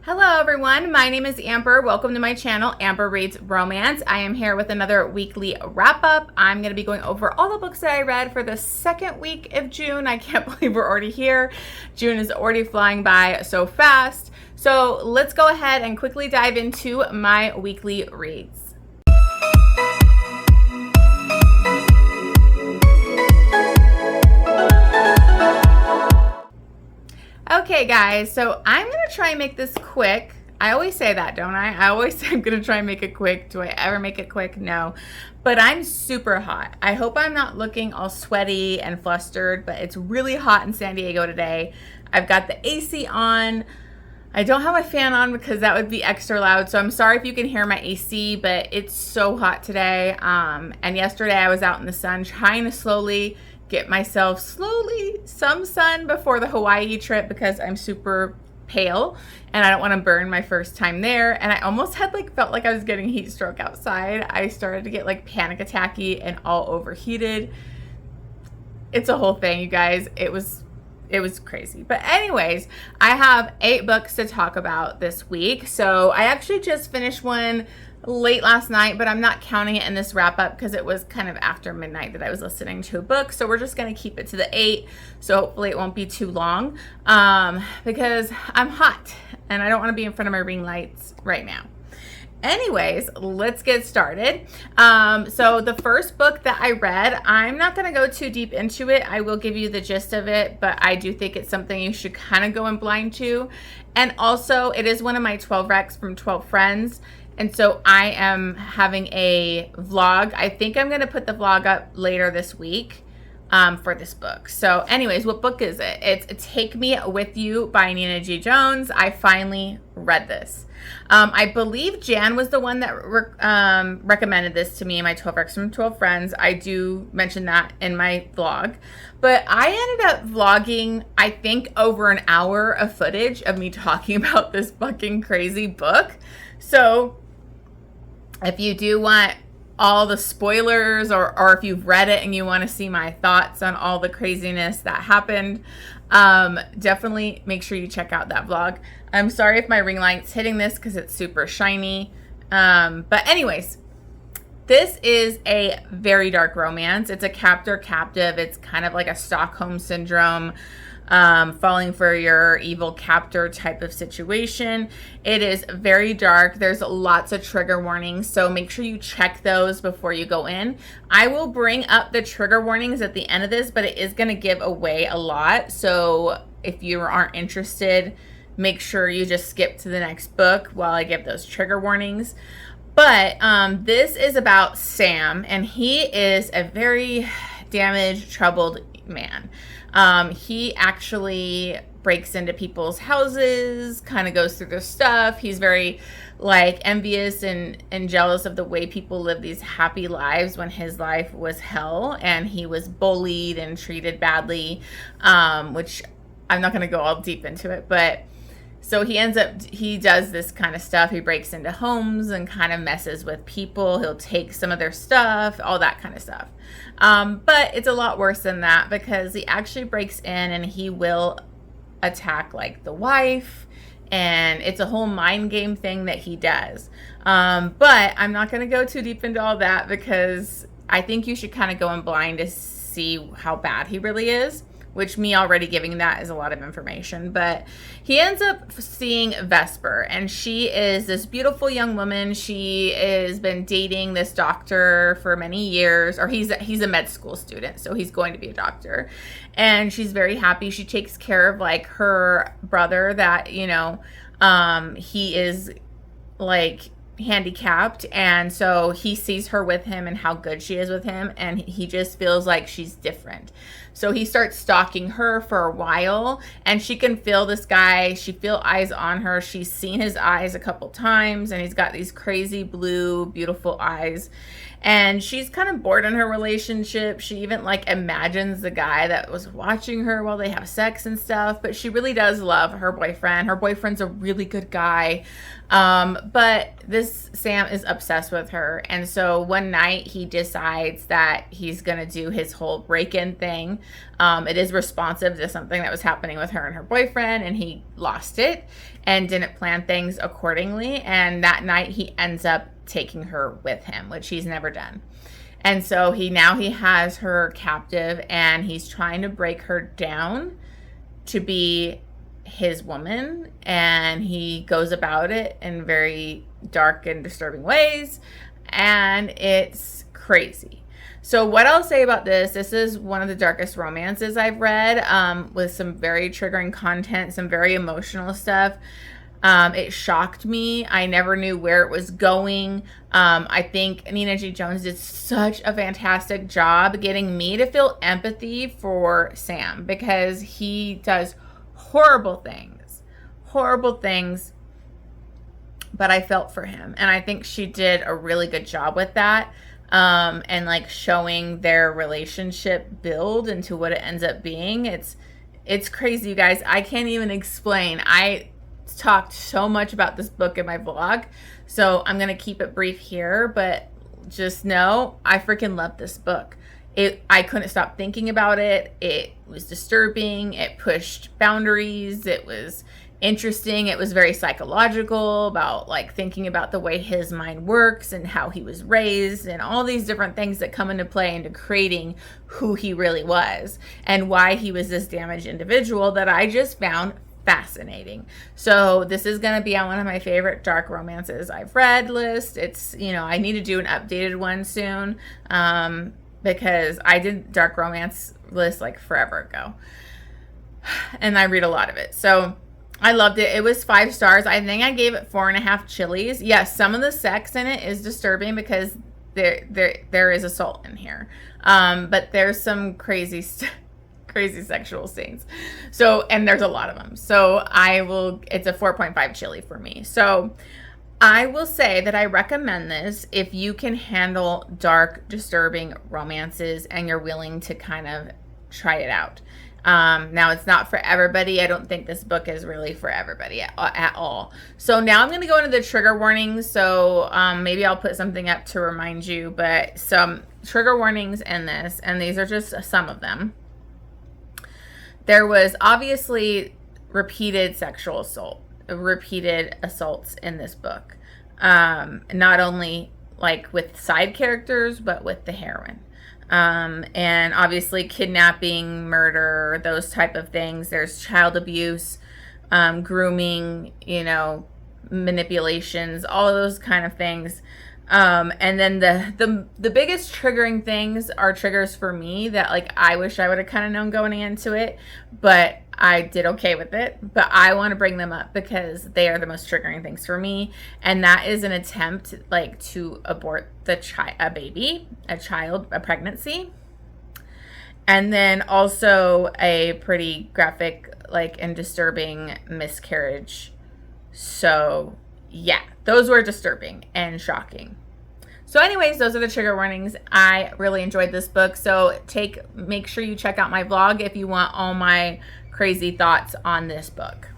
Hello everyone, my name is Amber. Welcome to my channel, Amber Reads Romance. I am here with another weekly wrap-up. I'm going to be going over all the books that I read for the second week of June. I can't believe we're already here. June is already flying by so fast. So let's go ahead and quickly dive into my weekly reads. Okay guys, so I'm going to try and make this quick. I always say that, don't I? I always say I'm going to try and make it quick. Do I ever make it quick? No. But I'm super hot. I hope I'm not looking all sweaty and flustered, but it's really hot in San Diego today. I've got the AC on. I don't have my fan on because that would be extra loud, so I'm sorry if you can hear my AC, but it's so hot today. And yesterday I was out in the sun trying to slowly get myself some sun before the Hawaii trip because I'm super pale and I don't want to burn my first time there. And I almost had felt like I was getting heat stroke outside. I started to get panic attacky and all overheated. It's a whole thing, you guys. It was crazy. But anyways, I have 8 books to talk about this week. So I actually just finished one late last night, but I'm not counting it in this wrap up because it was kind of after midnight that I was listening to a book. So we're just going to keep it to the 8. So hopefully it won't be too long because I'm hot and I don't want to be in front of my ring lights right now. Anyways, let's get started. So the first book that I read, I'm not going to go too deep into it. I will give you the gist of it, but I do think it's something you should kind of go in blind to. And also, it is one of my 12 recs from 12 friends. And so I am having a vlog. I think I'm going to put the vlog up later this week for this book. So anyways, what book is it? It's Take Me With You by Nina G. Jones. I finally read this. I believe Jan was the one that recommended this to me in my 12 Recs from 12 Friends. I do mention that in my vlog. But I ended up vlogging, I think, over an hour of footage of me talking about this fucking crazy book. So if you do want all the spoilers or if you've read it and you want to see my thoughts on all the craziness that happened, definitely make sure you check out that vlog. I'm sorry if my ring light's hitting this because it's super shiny. But anyways, this is a very dark romance. It's a captor-captive. It's kind of like a Stockholm syndrome, falling for your evil captor type of situation. It is very dark. There's lots of trigger warnings, so make sure you check those before you go in. I will bring up the trigger warnings at the end of this, but it is going to give away a lot. So if you aren't interested, make sure you just skip to the next book while I give those trigger warnings. But this is about Sam, and he is a very damaged, troubled man. He actually breaks into people's houses, kind of goes through their stuff. He's very envious and jealous of the way people live these happy lives when his life was hell and he was bullied and treated badly, which I'm not going to go all deep into it, but so he does this kind of stuff. He breaks into homes and kind of messes with people. He'll take some of their stuff, all that kind of stuff. But it's a lot worse than that because he actually breaks in and he will attack the wife, and it's a whole mind game thing that he does. But I'm not going to go too deep into all that because I think you should kind of go in blind to see how bad he really is, which me already giving that is a lot of information. But he ends up seeing Vesper, and she is this beautiful young woman. She has been dating this doctor for many years, or he's a med school student, so he's going to be a doctor. And she's very happy. She takes care of her brother that, he is handicapped, and so he sees her with him and how good she is with him, and he just feels like she's different. So he starts stalking her for a while, and she can feel this guy. She feels eyes on her. She's seen his eyes a couple times, and he's got these crazy blue, beautiful eyes. And she's kind of bored in her relationship. She even imagines the guy that was watching her while they have sex and stuff. But she really does love her boyfriend. Her boyfriend's a really good guy. But this Sam is obsessed with her. And so one night he decides that he's going to do his whole break-in thing. It is responsive to something that was happening with her and her boyfriend, and he lost it and didn't plan things accordingly. And that night he ends up taking her with him, which he's never done. And so he has her captive, and he's trying to break her down to be his woman, and he goes about it in very dark and disturbing ways, and it's crazy. So what I'll say about this is one of the darkest romances I've read, with some very triggering content, some very emotional stuff. It shocked me. I never knew where it was going. I think Nina G. Jones did such a fantastic job getting me to feel empathy for Sam, because he does horrible things, but I felt for him. And I think she did a really good job with that. And like showing their relationship build into what it ends up being. It's crazy, you guys. I can't even explain. I talked so much about this book in my vlog, so I'm gonna keep it brief here, but just know I freaking love this book. I couldn't stop thinking about it. It was disturbing. It pushed boundaries. It was interesting. It was very psychological, about like thinking about the way his mind works and how he was raised and all these different things that come into play into creating who he really was and why he was this damaged individual that I just found fascinating. So this is going to be on one of my favorite dark romances I've read list. It's, I need to do an updated one soon, because I did dark romance list like forever ago, and I read a lot of it. So I loved it. It was 5 stars. I think I gave it 4.5 chilies. Yes, some of the sex in it is disturbing because there is assault in here, but there's some crazy sexual scenes. So, and there's a lot of them. So it's a 4.5 chili for me. So I will say that I recommend this if you can handle dark, disturbing romances and you're willing to kind of try it out. Now, it's not for everybody. I don't think this book is really for everybody at all. So now I'm going to go into the trigger warnings. So maybe I'll put something up to remind you, but some trigger warnings in this, and these are just some of them. There was obviously repeated sexual assault. Repeated assaults in this book, not only like with side characters but with the heroine, and obviously kidnapping, murder, those type of things. There's child abuse, grooming, manipulations, all of those kind of things. And then the biggest triggering things are triggers for me that like I wish I would have kind of known going into it, but I did okay with it. But I want to bring them up because they are the most triggering things for me, and that is an attempt like to abort a pregnancy, and then also a pretty graphic and disturbing miscarriage. So yeah, those were disturbing and shocking. So anyways, those are the trigger warnings. I really enjoyed this book. So make sure you check out my vlog if you want all my crazy thoughts on this book.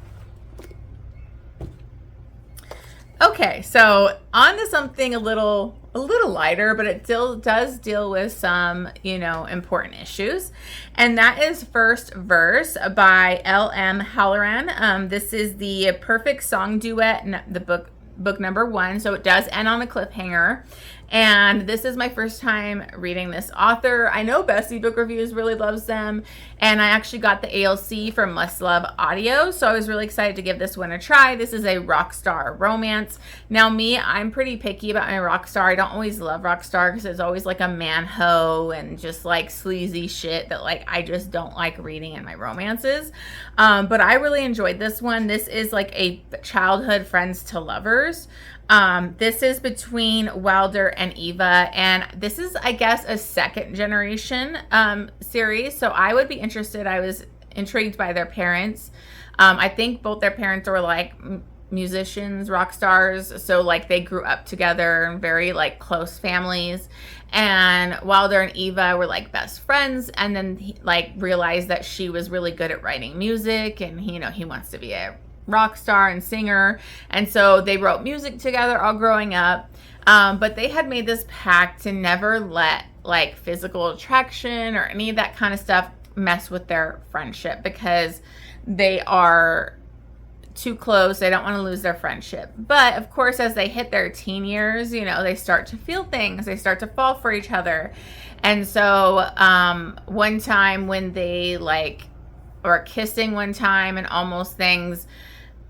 Okay, so on to something a little lighter, but it still does deal with some, important issues. And that is First Verse by L.M. Halloran. This is the perfect song duet, the book number 1. So it does end on a cliffhanger. And this is my first time reading this author. I know Bessie Book Reviews really loves them. And I actually got the ALC from Must Love Audio. So I was really excited to give this one a try. This is a rock star romance. Now I'm pretty picky about my rock star. I don't always love rock star because it's always like a man hoe and just like sleazy shit that like I just don't like reading in my romances. But I really enjoyed this one. This is like a childhood friends to lovers. This is between Wilder and Eva, and this is, I guess, a second generation series, so I would be interested. I was intrigued by their parents. I think both their parents were like musicians, rock stars, so like they grew up together and very like close families. And Wilder and Eva were like best friends, and then he like realized that she was really good at writing music, and he wants to be a rock star and singer, and so they wrote music together all growing up, but they had made this pact to never let like physical attraction or any of that kind of stuff mess with their friendship because they are too close. They don't want to lose their friendship. But of course, as they hit their teen years, you know, they start to feel things. They start to fall for each other. And so one time when they like are kissing one time and almost things,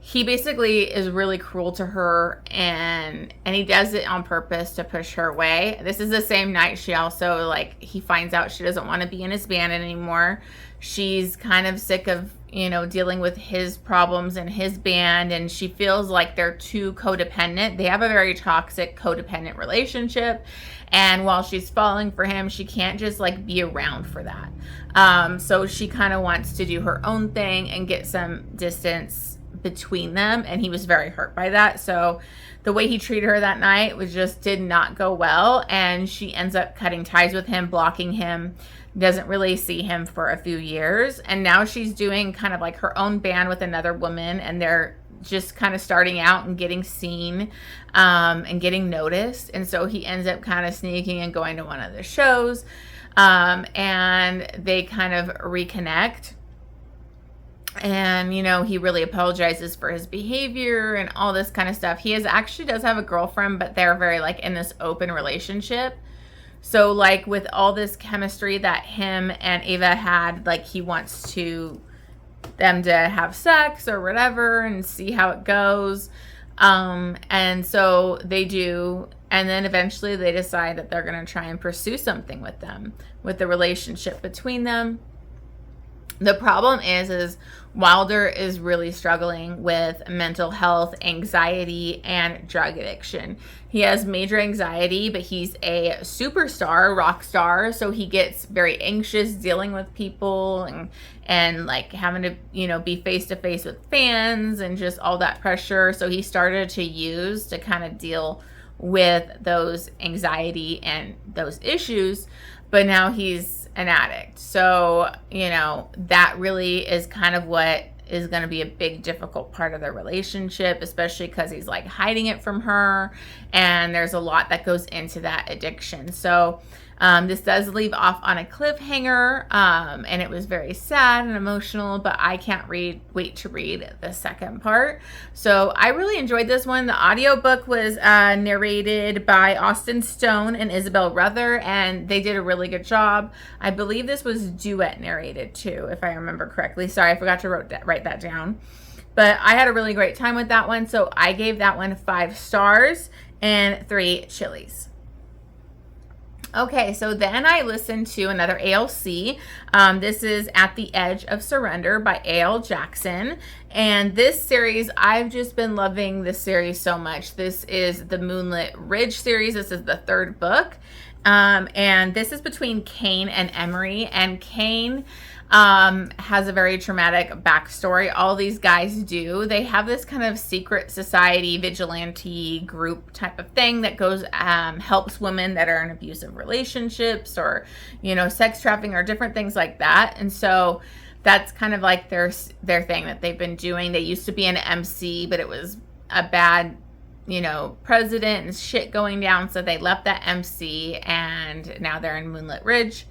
he basically is really cruel to her, and he does it on purpose to push her away. This is the same night she also, like, he finds out she doesn't want to be in his band anymore. She's kind of sick of, you know, dealing with his problems in his band, and she feels like they're too codependent. They have a very toxic codependent relationship, and while she's falling for him, she can't just like be around for that. So she kind of wants to do her own thing and get some distance between them, and he was very hurt by that. So the way he treated her that night was just did not go well, and she ends up cutting ties with him, blocking him, doesn't really see him for a few years. And now she's doing kind of like her own band with another woman, and they're just kind of starting out and getting seen and getting noticed. And so he ends up kind of sneaking and going to one of the shows, and they kind of reconnect. And, you know, he really apologizes for his behavior and all this kind of stuff. He does have a girlfriend, but they're very like in this open relationship. So like with all this chemistry that him and Ava had, like he wants them to have sex or whatever and see how it goes. And so they do. And then eventually they decide that they're going to try and pursue something with the relationship between them. The problem is Wilder is really struggling with mental health, anxiety, and drug addiction. He has major anxiety, but he's a superstar, rock star, so he gets very anxious dealing with people and like having to, you know, be face to face with fans and just all that pressure. So he started to use to kind of deal with those anxiety and those issues, but now he's an addict. So, you know, that really is kind of what is going to be a big difficult part of their relationship, especially because he's like hiding it from her, and there's a lot that goes into that addiction. So this does leave off on a cliffhanger, and it was very sad and emotional, but I can't wait to read the second part. So I really enjoyed this one. The audiobook was narrated by Austin Stone and Isabel Ruther, and they did a really good job. I believe this was duet narrated too, if I remember correctly. Sorry, I forgot to write that down. But I had a really great time with that one, so I gave that one 5 stars and 3 chilies. Okay, so then I listened to another ALC. This is At the Edge of Surrender by A.L. Jackson. And this series, I've just been loving this series so much. This is the Moonlit Ridge series. This is the 3rd book. And this is between Kane and Emery. And Kane has a very traumatic backstory. All these guys do. They have this kind of secret society, vigilante group type of thing that goes, helps women that are in abusive relationships or, you know, sex trafficking or different things like that. And so that's kind of like their thing that they've been doing. They used to be an MC, but it was a bad, you know, president and shit going down. So they left that MC, and now they're in Moonlit Ridge.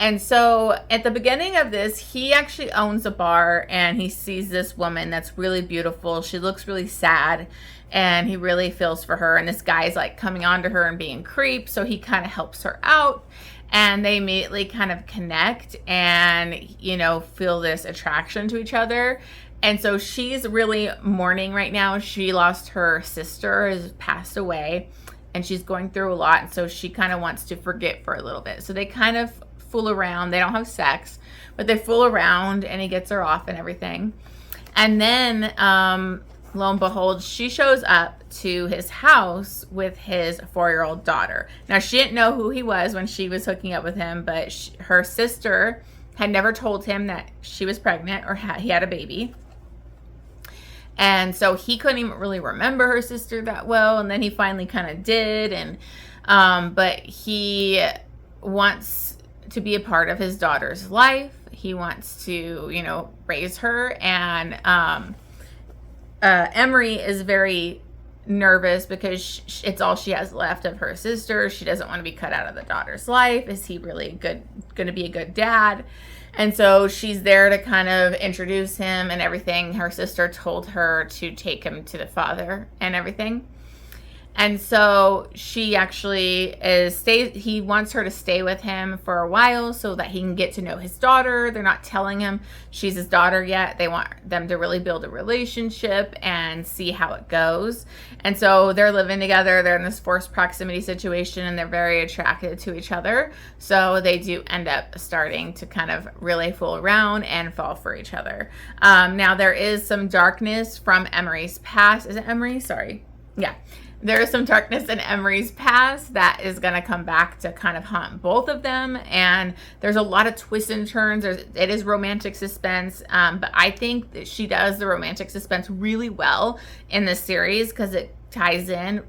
And so at the beginning of this, he actually owns a bar, and he sees this woman that's really beautiful. She looks really sad, and he really feels for her. And this guy's like coming on to her and being creep. So he kind of helps her out, and they immediately kind of connect and, you know, feel this attraction to each other. And so she's really mourning right now. She lost her sister, has passed away, and she's going through a lot. And so she kind of wants to forget for a little bit. So they kind of fool around. They don't have sex, but they fool around, and he gets her off and everything. And then lo and behold, she shows up to his house with his 4-year-old daughter. Now, she didn't know who he was when she was hooking up with him, but her sister had never told him that she was pregnant or he had a baby. And so he couldn't even really remember her sister that well. And then he finally kind of did. And but he wants to be a part of his daughter's life. He wants to, you know, raise her. And Emery is very nervous because it's all she has left of her sister. She doesn't want to be cut out of the daughter's life. Is he really going to be a good dad? And so she's there to kind of introduce him and everything. Her sister told her to take him to the father and everything. And so she actually he wants her to stay with him for a while so that he can get to know his daughter. They're not telling him she's his daughter yet. They want them to really build a relationship and see how it goes. And so they're living together. They're in this forced proximity situation and they're very attracted to each other. So they do end up starting to kind of really fool around and fall for each other. Now there is some darkness from Emery's past. Is it Emery? Sorry. Yeah. There is some darkness in Emery's past that is going to come back to kind of haunt both of them. And there's a lot of twists and turns. It is romantic suspense. But I think that she does the romantic suspense really well in this series because it ties in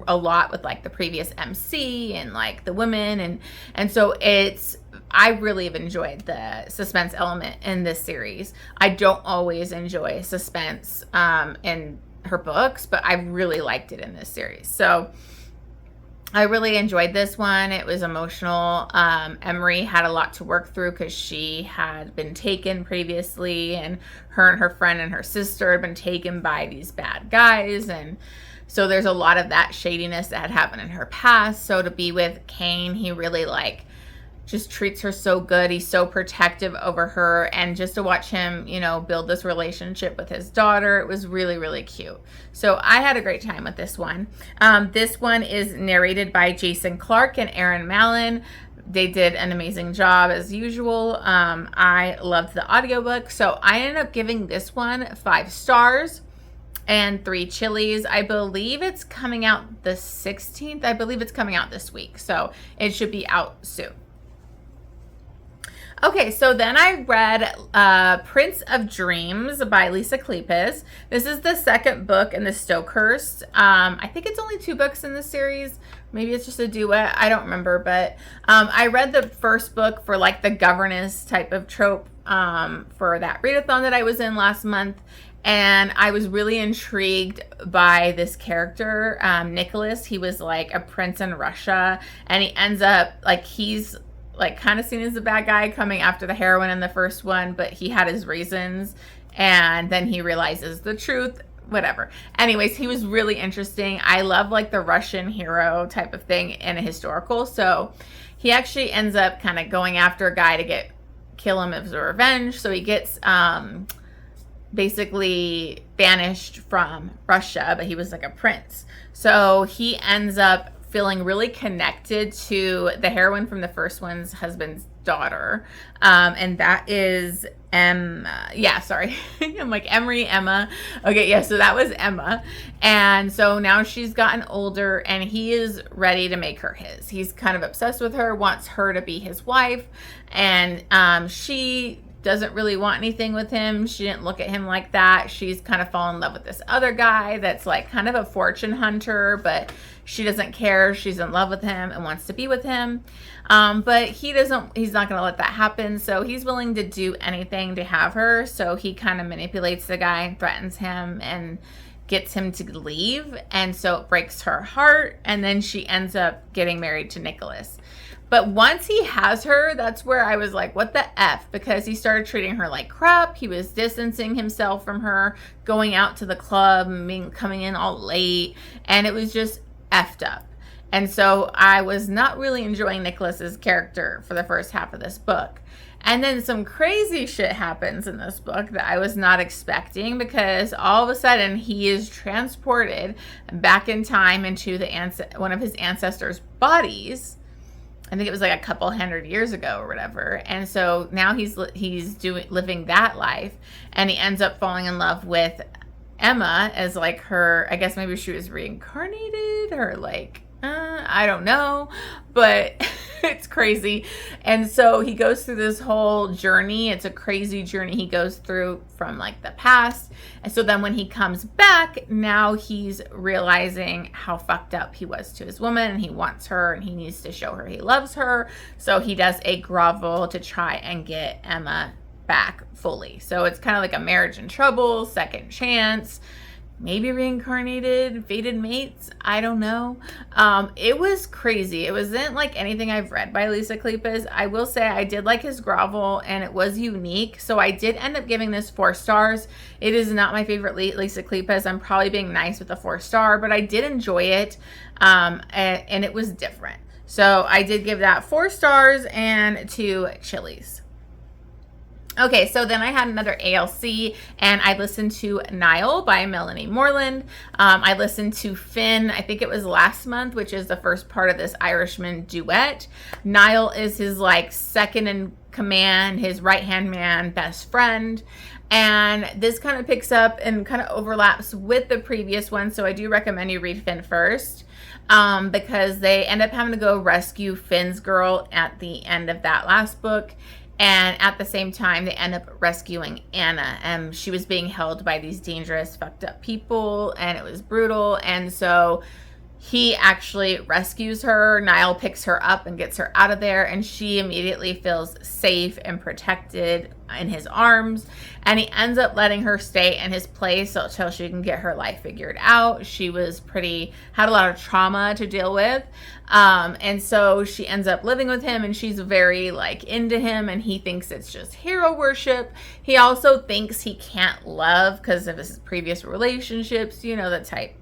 a lot with like the previous MC and like the women. And so I really have enjoyed the suspense element in this series. I don't always enjoy suspense in her books, but I really liked it in this series. So I really enjoyed this one. It was emotional. Emery had a lot to work through because she had been taken previously, and her friend and her sister had been taken by these bad guys. And so there's a lot of that shadiness that had happened in her past. So to be with Kane, he really just treats her so good. He's so protective over her. And just to watch him, build this relationship with his daughter, it was really, really cute. So I had a great time with this one. This one is narrated by Jason Clark and Aaron Mallon. They did an amazing job as usual. I loved the audiobook. So I ended up giving this one 5 stars and 3 chilies. I believe it's coming out the 16th. I believe it's coming out this week. So it should be out soon. Okay, so then I read Prince of Dreams by Lisa Kleypas. This is the second book in the Stokehurst. I think it's only 2 books in the series. Maybe it's just a duet. I don't remember. But I read the first book for like the governess type of trope for that readathon that I was in last month. And I was really intrigued by this character, Nicholas. He was like a prince in Russia. And he ends up he's kind of seen as the bad guy coming after the heroine in the first one, but he had his reasons and then he realizes the truth, whatever. Anyways, he was really interesting. I love the Russian hero type of thing in a historical. So he actually ends up kind of going after a guy to kill him as a revenge. So he gets basically banished from Russia, but he was like a prince. So he ends up feeling really connected to the heroine from the first one's husband's daughter. And that is Emma. Yeah, sorry. I'm like Emery, Emma. Okay, yeah, so that was Emma. And so now she's gotten older and he is ready to make her his. He's kind of obsessed with her, wants her to be his wife. And she doesn't really want anything with him. She didn't look at him like that. She's kind of fallen in love with this other guy that's kind of a fortune hunter, but she doesn't care. She's in love with him and wants to be with him. But he's not going to let that happen. So he's willing to do anything to have her. So he kind of manipulates the guy, threatens him, and gets him to leave. And so it breaks her heart. And then she ends up getting married to Nicholas. But once he has her, that's where I was like, what the F? Because he started treating her like crap. He was distancing himself from her, going out to the club, coming in all late. And it was just effed up. And so I was not really enjoying Nicholas's character for the first half of this book. And then some crazy shit happens in this book that I was not expecting, because all of a sudden he is transported back in time into one of his ancestors' bodies. I think it was a couple hundred years ago or whatever. And so now he's living that life, and he ends up falling in love with Emma as her, I guess maybe she was reincarnated or I don't know, but it's crazy. And so he goes through this whole journey. It's a crazy journey he goes through from the past. And so then when he comes back, now he's realizing how fucked up he was to his woman, and he wants her and he needs to show her he loves her. So he does a grovel to try and get Emma back fully. So it's kind of like a marriage in trouble, second chance. maybe reincarnated, fated mates. I don't know. It was crazy. It wasn't like anything I've read by Lisa Kleypas. I will say I did like his grovel and it was unique. So I did end up giving this 4 stars. It is not my favorite Lisa Kleypas. I'm probably being nice with a 4-star, but I did enjoy it. And it was different. So I did give that 4 stars and 2 chilies. Okay, so then I had another ALC, and I listened to Nile by Melanie Moreland. I listened to Finn, I think it was last month, which is the first part of this Irishman duet. Niall is his like second in command, his right-hand man, best friend. And this kind of picks up and kind of overlaps with the previous one, so I do recommend you read Finn first. Because they end up having to go rescue Finn's girl at the end of that last book. And at the same time, they end up rescuing Anna. She was being held by these dangerous, fucked up people, and it was brutal. And so he actually rescues her. Niall picks her up and gets her out of there, and she immediately feels safe and protected in his arms. And he ends up letting her stay in his place until she can get her life figured out. She was had a lot of trauma to deal with. And so she ends up living with him, and she's very like into him, and he thinks it's just hero worship. He also thinks he can't love because of his previous relationships, you know, the type.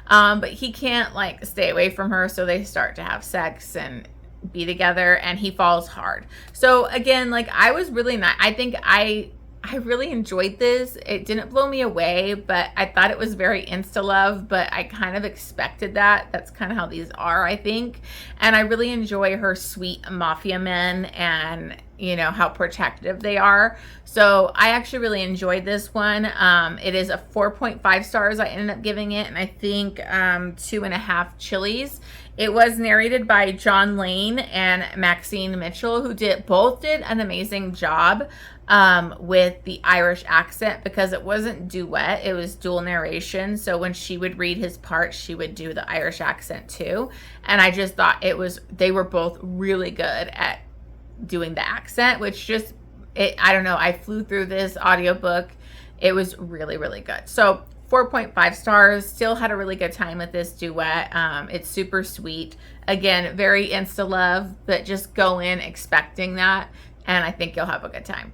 But he can't like stay away from her, so they start to have sex and be together, and he falls hard. So again, like I was really not, I think I really enjoyed this. It didn't blow me away, but I thought it was very insta-love, but I kind of expected that. That's kind of how these are, I think. And I really enjoy her sweet mafia men and, you know, how protective they are. So I actually really enjoyed this one. It is a 4.5 stars. I ended up giving it, and I think 2.5 chilies. It was narrated by John Lane and Maxine Mitchell, who both did an amazing job with the Irish accent, because it wasn't duet, it was dual narration. So when she would read his part, she would do the Irish accent too. And I just thought they were both really good at doing the accent, which I don't know, I flew through this audiobook. It was really, really good. So 4.5 stars. Still had a really good time with this duet. It's super sweet. Again, very insta-love, but just go in expecting that, and I think you'll have a good time.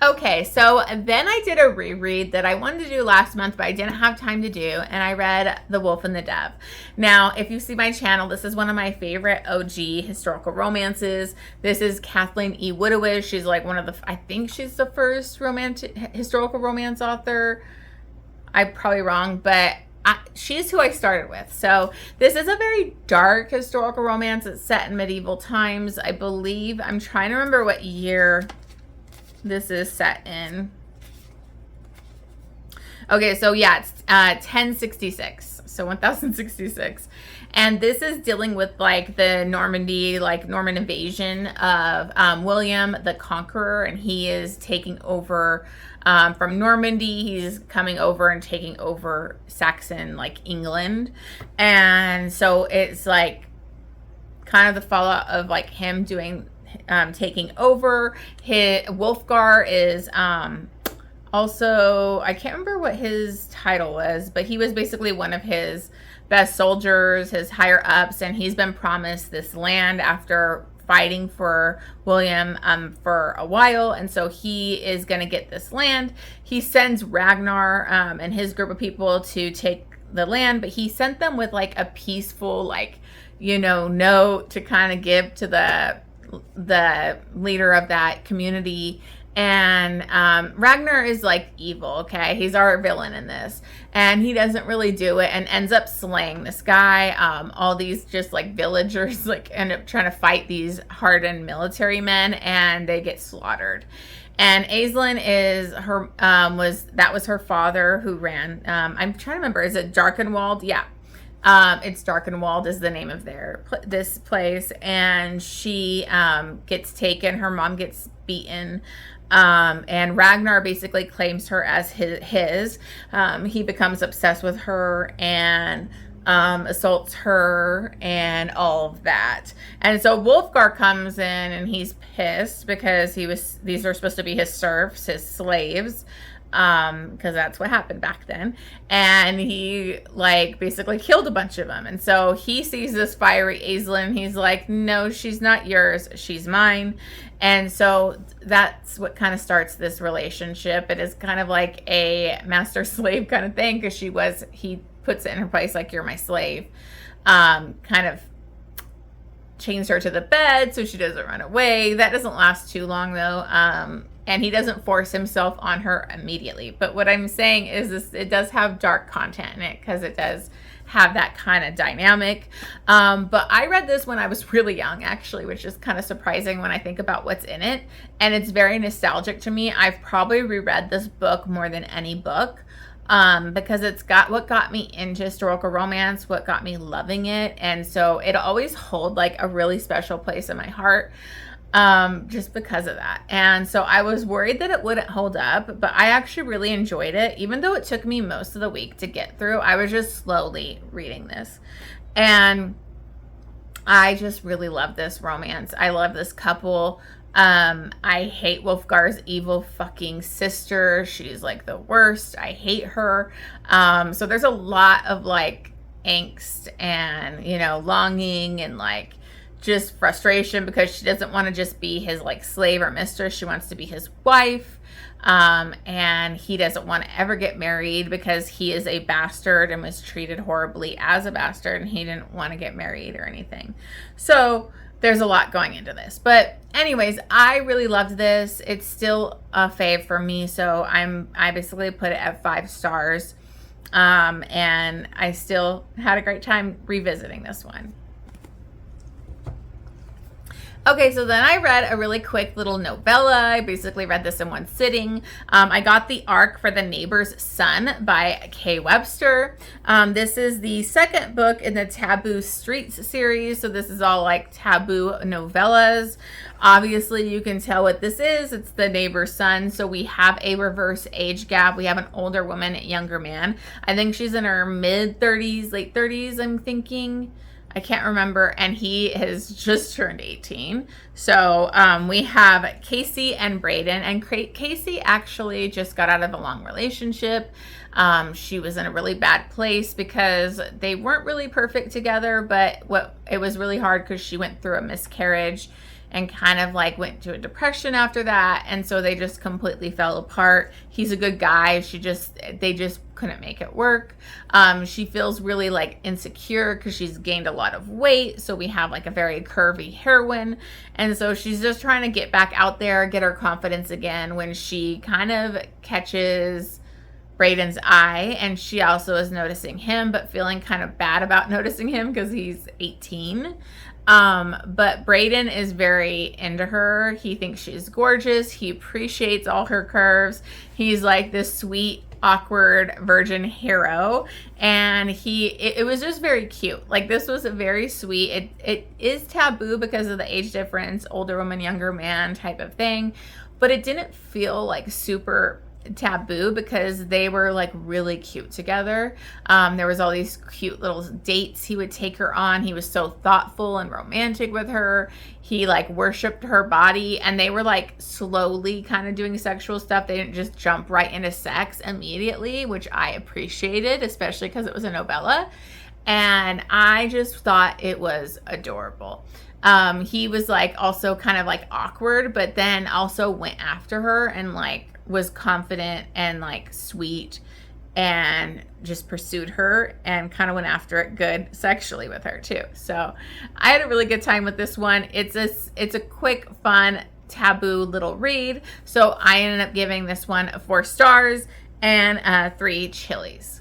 Okay, so then I did a reread that I wanted to do last month, but I didn't have time to do, and I read The Wolf and the Dove. Now, if you see my channel, this is one of my favorite OG historical romances. This is Kathleen E. Woodiwiss. She's like I think she's the first historical romance author. I'm probably wrong, but she's who I started with. So this is a very dark historical romance. It's set in medieval times, I believe. I'm trying to remember what year this is set in. Okay, so yeah, it's 1066, so 1066. And this is dealing with like the Norman invasion of William the Conqueror, and he is taking over from Normandy. He's coming over and taking over Saxon, like England. And so it's like kind of the fallout of like him taking over. Wolfgar is also, I can't remember what his title was, but he was basically one of his best soldiers, his higher ups, and he's been promised this land after fighting for William for a while, and so he is going to get this land. He sends Ragnar and his group of people to take the land, but he sent them with like a peaceful, like, you know, note to kind of give to the leader of that community. And Ragnar is like evil, okay? He's our villain in this, and he doesn't really do it and ends up slaying this guy. All these just like villagers like end up trying to fight these hardened military men, and they get slaughtered. And Aislinn is her was her father who ran. I'm trying to remember, is it Darkenwald? Yeah. It's Darkenwald is the name of this place, and she gets taken. Her mom gets beaten, and Ragnar basically claims her as his. He becomes obsessed with her and assaults her and all of that. And so Wolfgar comes in, and he's pissed because these are supposed to be his serfs, his slaves. because that's what happened back then. And he like basically killed a bunch of them. And so he sees this fiery Aislinn. He's like, no, she's not yours. She's mine. And so that's what kind of starts this relationship. It is kind of like a master slave kind of thing, because he puts it in her place like, you're my slave. Kind of chains her to the bed so she doesn't run away. That doesn't last too long though. And he doesn't force himself on her immediately. But what I'm saying is this, it does have dark content in it, because it does have that kind of dynamic. But I read this when I was really young, actually, which is kind of surprising when I think about what's in it. And it's very nostalgic to me. I've probably reread this book more than any book, because it's got what got me into historical romance, what got me loving it. And so it always hold like a really special place in my heart, just because of that. And so I was worried that it wouldn't hold up, but I actually really enjoyed it. Even though it took me most of the week to get through, I was just slowly reading this. And I just really love this romance. I love this couple. I hate Wolfgar's evil fucking sister. She's like the worst. I hate her. So there's a lot of like angst and, you know, longing and like just frustration, because she doesn't want to just be his like slave or mistress. She wants to be his wife. And he doesn't want to ever get married because he is a bastard and was treated horribly as a bastard, and he didn't want to get married or anything. So there's a lot going into this. But anyways, I really loved this. It's still a fave for me. So I basically put it at 5 stars. And I still had a great time revisiting this one. Okay, so then I read a really quick little novella. I basically read this in one sitting. I got The Ark for the Neighbor's Son by K Webster. This is the second book in the Taboo Streets series. So this is all like taboo novellas. Obviously, you can tell what this is. It's the neighbor's son. So we have a reverse age gap. We have an older woman, younger man. I think she's in her mid-30s, late 30s, I'm thinking. I can't remember, and he has just turned 18. So we have Casey and Braden, and Casey actually just got out of a long relationship. She was in a really bad place because they weren't really perfect together, but it was really hard because she went through a miscarriage and kind of like went to a depression after that. And so they just completely fell apart. He's a good guy. They just couldn't make it work. She feels really like insecure because she's gained a lot of weight. So we have like a very curvy heroine. And so she's just trying to get back out there, get her confidence again, when she kind of catches Braden's eye, and she also is noticing him, but feeling kind of bad about noticing him because he's 18. But Braden is very into her. He thinks she's gorgeous. He appreciates all her curves. He's like this sweet, awkward virgin hero. And it was just very cute. Like, this was a very sweet, it is taboo because of the age difference, older woman, younger man type of thing. But it didn't feel like super taboo because they were like really cute together. There was all these cute little dates he would take her on. He was so thoughtful and romantic with her. He like worshiped her body, and they were like slowly kind of doing sexual stuff. They didn't just jump right into sex immediately, which I appreciated, especially because it was a novella. And I just thought it was adorable. He was like also kind of like awkward, but then also went after her and like was confident and like sweet and just pursued her and kind of went after it good sexually with her too. So I had a really good time with this one. It's a quick, fun, taboo little read. So I ended up giving this one 4 stars and 3 chilies.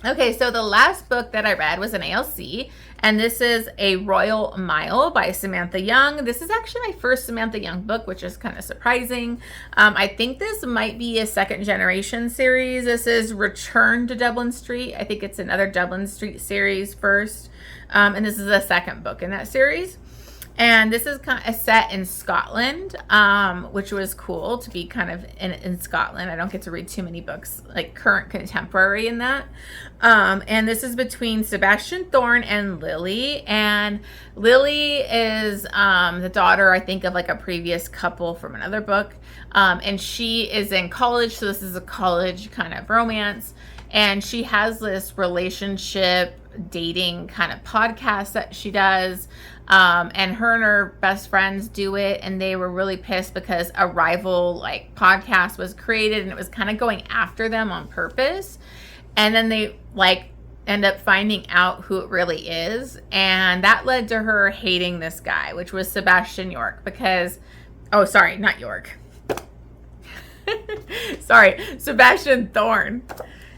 Okay, so the last book that I read was an ALC, and this is A Royal Mile by Samantha Young. This is actually my first Samantha Young book, which is kind of surprising. I think this might be a second generation series. This is Return to Dublin Street. I think it's another Dublin Street series first, and this is the second book in that series. And this is kind of set in Scotland, which was cool to be kind of in Scotland. I don't get to read too many books like current contemporary in that. And this is between Sebastian Thorne and Lily. And Lily is the daughter, I think, of like a previous couple from another book. And she is in college, so this is a college kind of romance. And she has this relationship dating kind of podcast that she does. And her best friends do it, and they were really pissed because a rival like podcast was created and it was kind of going after them on purpose. And then they like end up finding out who it really is. And that led to her hating this guy, which was Sebastian York, because, oh, sorry, not York. Sorry, Sebastian Thorne.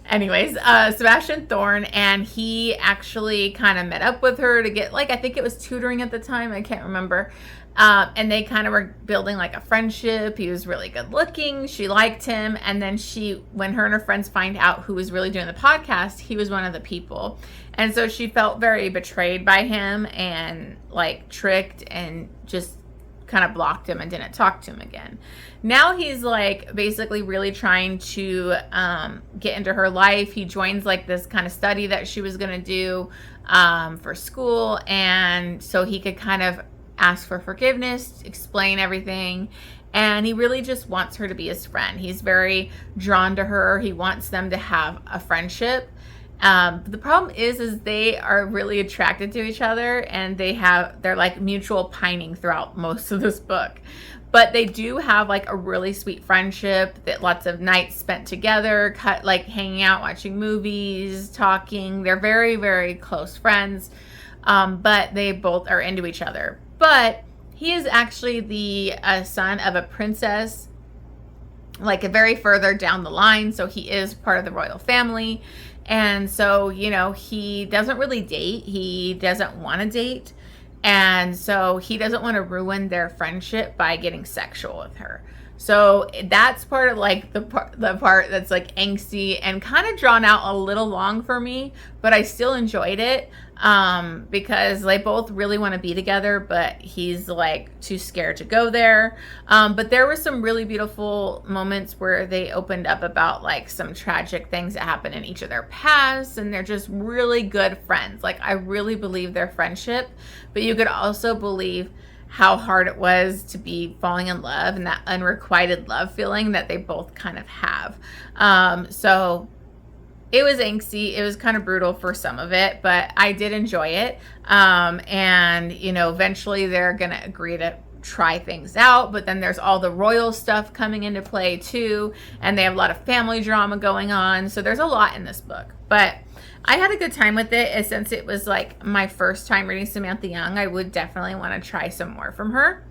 Anyways, Sebastian Thorne, and he actually kind of met up with her to get, like, I think it was tutoring at the time. I can't remember. And they kind of were building like a friendship. He was really good looking. She liked him. And then when her and her friends find out who was really doing the podcast, he was one of the people. And so she felt very betrayed by him and like tricked, and just kind of blocked him and didn't talk to him again. Now he's like basically really trying to get into her life. He joins like this kind of study that she was going to do for school, and so he could kind of ask for forgiveness, explain everything, and he really just wants her to be his friend. He's very drawn to her. He wants them to have a friendship. The problem is they are really attracted to each other, and they're like mutual pining throughout most of this book. But they do have like a really sweet friendship, that lots of nights spent together, like hanging out, watching movies, talking. They're very, very close friends, but they both are into each other. But he is actually the son of a princess, like a very further down the line. So he is part of the royal family. And so, you know, he doesn't really date. He doesn't want to date. And so he doesn't want to ruin their friendship by getting sexual with her. So that's part of like the part that's like angsty and kind of drawn out a little long for me, but I still enjoyed it because they both really want to be together, but he's like too scared to go there. But there were some really beautiful moments where they opened up about like some tragic things that happened in each of their pasts, and they're just really good friends. Like I really believe their friendship, but you could also believe how hard it was to be falling in love and that unrequited love feeling that they both kind of have. So it was angsty. It was kind of brutal for some of it, but I did enjoy it. And, you know, eventually they're going to agree to try things out, but then there's all the royal stuff coming into play too, and they have a lot of family drama going on. So there's a lot in this book, but I had a good time with it. And since it was like my first time reading Samantha Young, I would definitely want to try some more from her.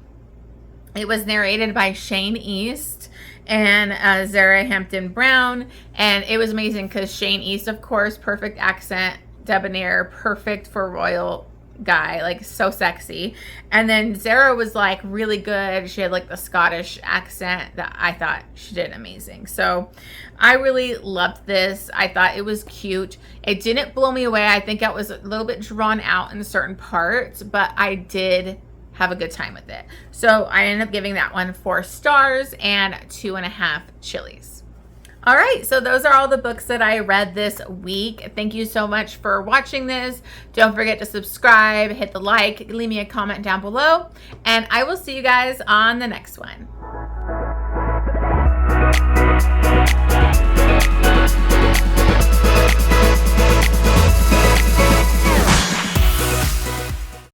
It was narrated by Shane East and Zara Hampton Brown, and it was amazing because Shane East, of course, perfect accent, debonair, perfect for royal guy, like so sexy. And then Zara was like really good. She had like the Scottish accent that I thought she did amazing. So I really loved this. I thought it was cute. It didn't blow me away. I think it was a little bit drawn out in certain parts, but I did have a good time with it. So I ended up giving that one 4 stars and 2.5 chilies. All right, so those are all the books that I read this week. Thank you so much for watching this. Don't forget to subscribe, hit the like, leave me a comment down below, and I will see you guys on the next one.